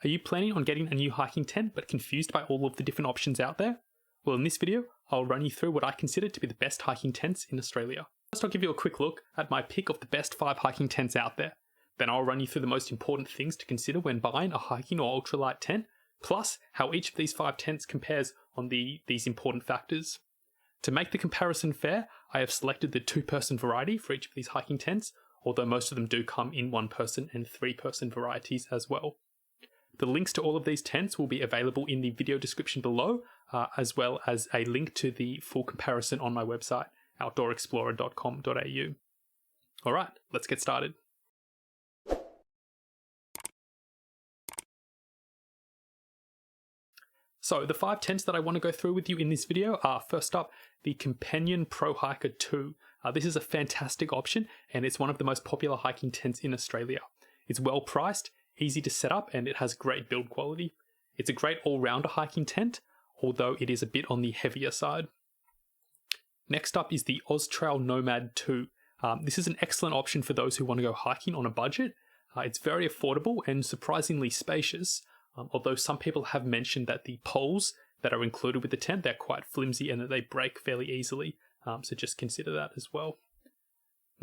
Are you planning on getting a new hiking tent but confused by all of the different options out there? Well, in this video, I'll run you through what I consider to be the best hiking tents in Australia. First, I'll give you a quick look at my pick of the best 5 hiking tents out there. Then I'll run you through the most important things to consider when buying a hiking or ultralight tent, plus how each of these 5 tents compares on these important factors. To make the comparison fair, I have selected the 2-person variety for each of these hiking tents, although most of them do come in 1-person and 3-person varieties as well. The links to all of these tents will be available in the video description below, as well as a link to the full comparison on my website, outdoorexplorer.com.au. Alright, let's get started. So the 5 tents that I want to go through with you in this video are, first up, the Companion Pro Hiker 2. This is a fantastic option, and it's one of the most popular hiking tents in Australia. It's well priced, easy to set up, and it has great build quality. It's a great all-rounder hiking tent, although it is a bit on the heavier side. Next up is the OZtrail Nomad 2. This is an excellent option for those who want to go hiking on a budget. It's very affordable and surprisingly spacious, although some people have mentioned that the poles that are included with the tent, they're quite flimsy and that they break fairly easily, so just consider that as well.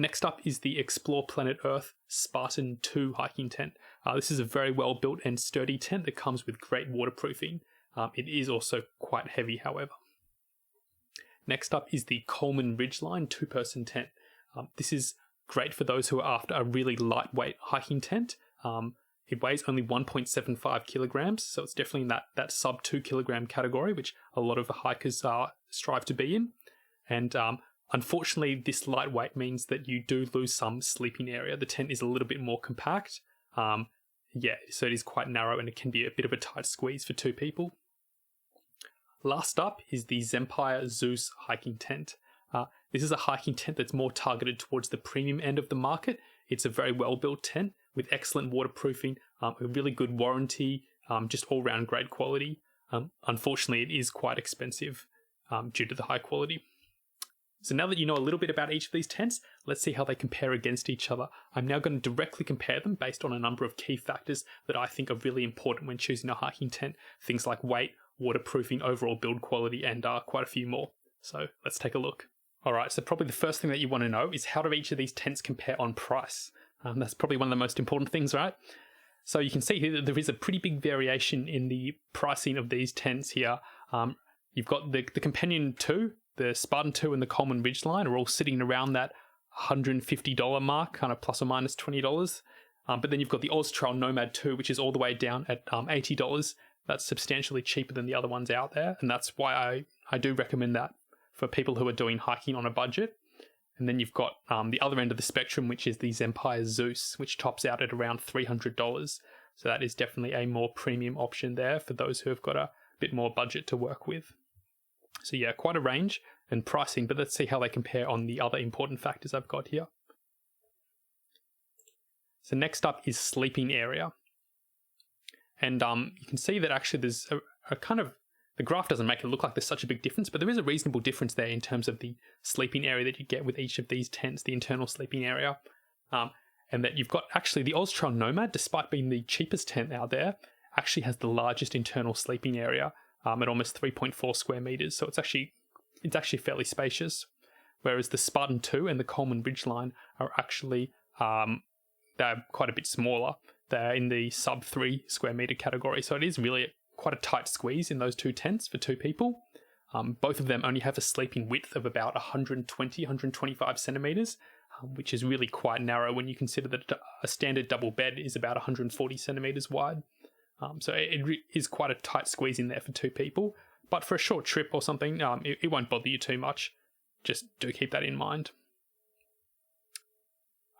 Next up is the Explore Planet Earth Spartan 2 hiking tent. This is a very well built and sturdy tent that comes with great waterproofing. It is also quite heavy, however. Next up is the Coleman Ridgeline 2-person tent. This is great for those who are after a really lightweight hiking tent. It weighs only 1.75 kilograms, so it's definitely in that sub 2 kilogram category, which a lot of hikers strive to be in. And unfortunately, this lightweight means that you do lose some sleeping area. The tent is a little bit more compact. So it is quite narrow and it can be a bit of a tight squeeze for 2 people. Last up is the Zempire Zeus hiking tent. This is a hiking tent that's more targeted towards the premium end of the market. It's a very well-built tent with excellent waterproofing, a really good warranty, just all-round great quality. Unfortunately, it is quite expensive due to the high quality. So now that you know a little bit about each of these tents, let's see how they compare against each other. I'm now going to directly compare them based on a number of key factors that I think are really important when choosing a hiking tent. Things like weight, waterproofing, overall build quality, and quite a few more. So let's take a look. Alright, so probably the first thing that you want to know is how do each of these tents compare on price? That's probably one of the most important things, right? So you can see here that there is a pretty big variation in the pricing of these tents here. You've got the Companion 2, the Spartan 2 and the Coleman Ridgeline are all sitting around that $150 mark, kind of plus or minus $20. But then you've got the OZtrail Nomad 2, which is all the way down at $80. That's substantially cheaper than the other ones out there, and that's why I do recommend that for people who are doing hiking on a budget. And then you've got the other end of the spectrum, which is the Zempire Zeus, which tops out at around $300. So that is definitely a more premium option there for those who have got a bit more budget to work with. So yeah, quite a range and pricing, but let's see how they compare on the other important factors I've got here. So next up is sleeping area. And you can see that actually there's a kind of, the graph doesn't make it look like there's such a big difference, but there is a reasonable difference there in terms of the sleeping area that you get with each of these tents, the internal sleeping area. And that you've got actually the OZtrail Nomad, despite being the cheapest tent out there, actually has the largest internal sleeping area at almost 3.4 square meters. So it's actually fairly spacious. Whereas the Spartan 2 and the Coleman Ridgeline are actually, they're quite a bit smaller. They're in the sub 3 square meter category. So it is really quite a tight squeeze in those 2 tents for 2 people. Both of them only have a sleeping width of about 125 centimeters, which is really quite narrow when you consider that a standard double bed is about 140 centimeters wide. So it is quite a tight squeeze in there for 2 people. But for a short trip or something, it won't bother you too much. Just do keep that in mind.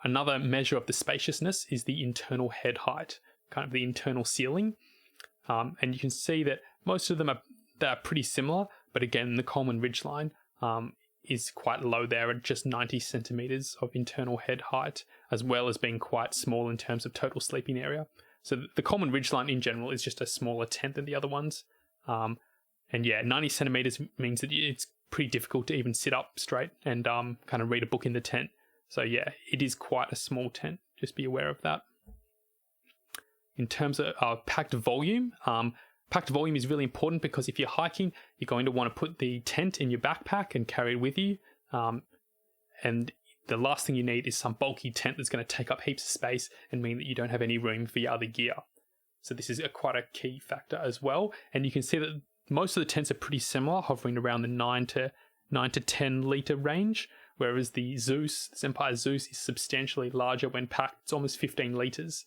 Another measure of the spaciousness is the internal head height, kind of the internal ceiling. And you can see that most of them they're pretty similar, but again, the Coleman Ridgeline is quite low there at just 90 centimeters of internal head height, as well as being quite small in terms of total sleeping area. So the Coleman Ridgeline in general is just a smaller tent than the other ones. And yeah, 90 centimeters means that it's pretty difficult to even sit up straight and kind of read a book in the tent. So yeah, it is quite a small tent. Just be aware of that. In terms of packed volume is really important because if you're hiking, you're going to want to put the tent in your backpack and carry it with you. And the last thing you need is some bulky tent that's going to take up heaps of space and mean that you don't have any room for your other gear. So this is quite a key factor as well. And you can see that most of the tents are pretty similar, hovering around the 9 to 10 litre range, whereas the Zempire Zeus is substantially larger when packed. It's almost 15 litres.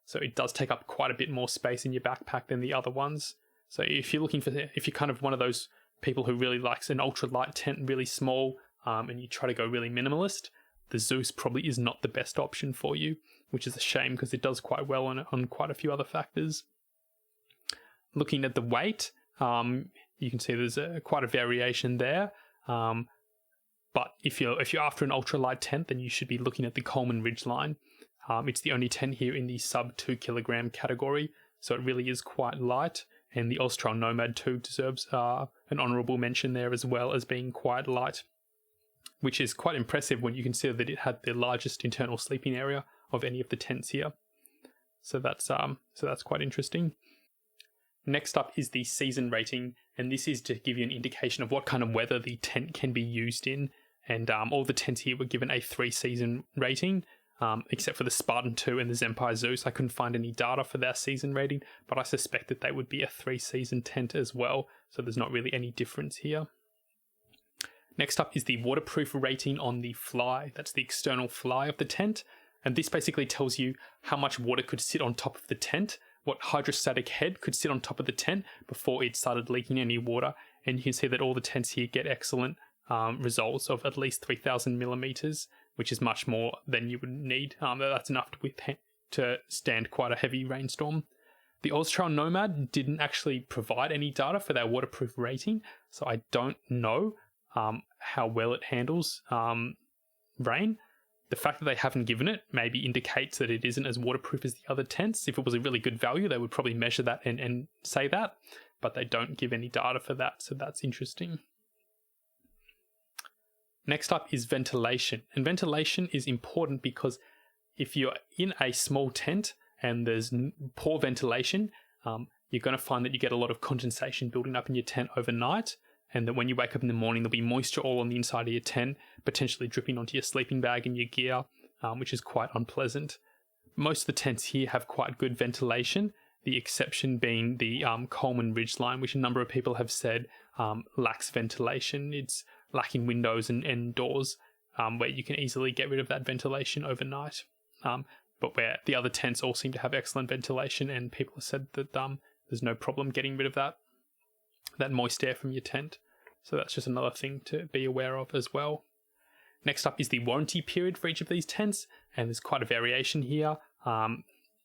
So it does take up quite a bit more space in your backpack than the other ones. So if you're kind of one of those people who really likes an ultralight tent, really small, and you try to go really minimalist, the Zeus probably is not the best option for you, which is a shame because it does quite well on quite a few other factors. Looking at the weight, you can see there's quite a variation there. But if you're after an ultralight tent, then you should be looking at the Coleman Ridgeline. It's the only tent here in the sub 2 kilogram category, so it really is quite light. And the Austral Nomad 2 deserves an honourable mention there as well as being quite light, which is quite impressive when you consider that it had the largest internal sleeping area of any of the tents here. So that's quite interesting. Next up is the season rating, and this is to give you an indication of what kind of weather the tent can be used in. And all the tents here were given a 3-season rating, except for the Spartan 2 and the Zempire Zeus. I couldn't find any data for their season rating, but I suspect that they would be a 3-season tent as well, so there's not really any difference here. Next up is the waterproof rating on the fly. That's the external fly of the tent, and this basically tells you how much water could sit on top of the tent, what hydrostatic head could sit on top of the tent before it started leaking any water. And you can see that all the tents here get excellent results of at least 3,000 millimeters, which is much more than you would need. That's enough to stand quite a heavy rainstorm. The OZtrail Nomad didn't actually provide any data for their waterproof rating, so I don't know how well it handles rain. The fact that they haven't given it maybe indicates that it isn't as waterproof as the other tents. If it was a really good value, they would probably measure that and say that, but they don't give any data for that, so that's interesting. Next up is ventilation, and ventilation is important because if you're in a small tent and there's poor ventilation, you're going to find that you get a lot of condensation building up in your tent overnight, and that when you wake up in the morning, there'll be moisture all on the inside of your tent, potentially dripping onto your sleeping bag and your gear, which is quite unpleasant. Most of the tents here have quite good ventilation, the exception being the Coleman Ridgeline, which a number of people have said lacks ventilation. It's lacking windows and doors where you can easily get rid of that ventilation overnight. But where the other tents all seem to have excellent ventilation, and people have said that there's no problem getting rid of that moist air from your tent. So that's just another thing to be aware of as well. Next up is the warranty period for each of these tents, and there's quite a variation here,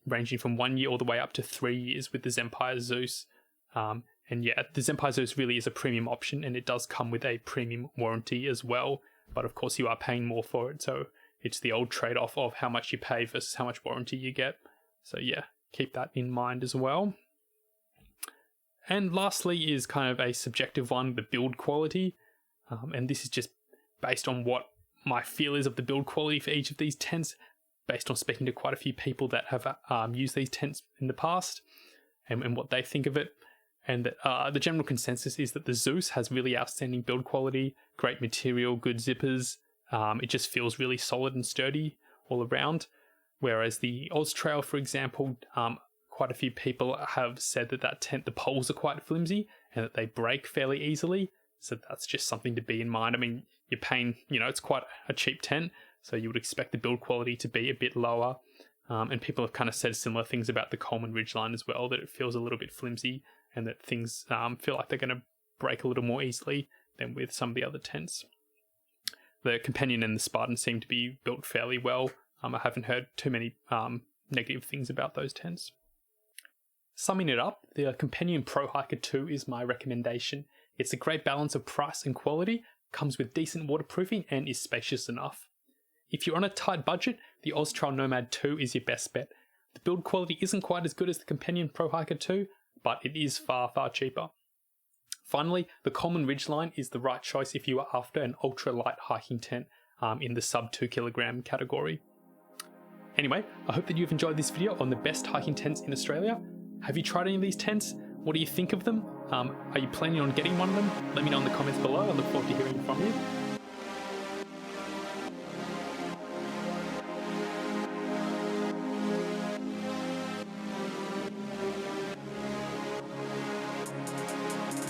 ranging from 1 year all the way up to 3 years with the Zempire Zeus. And yeah, the Zempire Zeus really is a premium option, and it does come with a premium warranty as well, but of course you are paying more for it, so it's the old trade-off of how much you pay versus how much warranty you get. So yeah, keep that in mind as well. And lastly is kind of a subjective one, the build quality. And this is just based on what my feel is of the build quality for each of these tents, based on speaking to quite a few people that have used these tents in the past and what they think of it. And the general consensus is that the Zeus has really outstanding build quality, great material, good zippers. It just feels really solid and sturdy all around. Whereas the OZtrail, for example, quite a few people have said that tent, the poles are quite flimsy and that they break fairly easily. So that's just something to be in mind. I mean, you're paying, it's quite a cheap tent, so you would expect the build quality to be a bit lower. And people have kind of said similar things about the Coleman Ridgeline as well, that it feels a little bit flimsy and that things feel like they're going to break a little more easily than with some of the other tents. The Companion and the Spartan seem to be built fairly well. I haven't heard too many negative things about those tents. Summing it up, the Companion Pro Hiker 2 is my recommendation. It's a great balance of price and quality, comes with decent waterproofing, and is spacious enough. If you're on a tight budget, the OZtrail Nomad 2 is your best bet. The build quality isn't quite as good as the Companion Pro Hiker 2, but it is far, far cheaper. Finally, the Coleman Ridgeline is the right choice if you are after an ultralight hiking tent in the sub 2 kilogram category. Anyway, I hope that you've enjoyed this video on the best hiking tents in Australia. Have you tried any of these tents? What do you think of them? Are you planning on getting one of them? Let me know in the comments below. I look forward to hearing from you.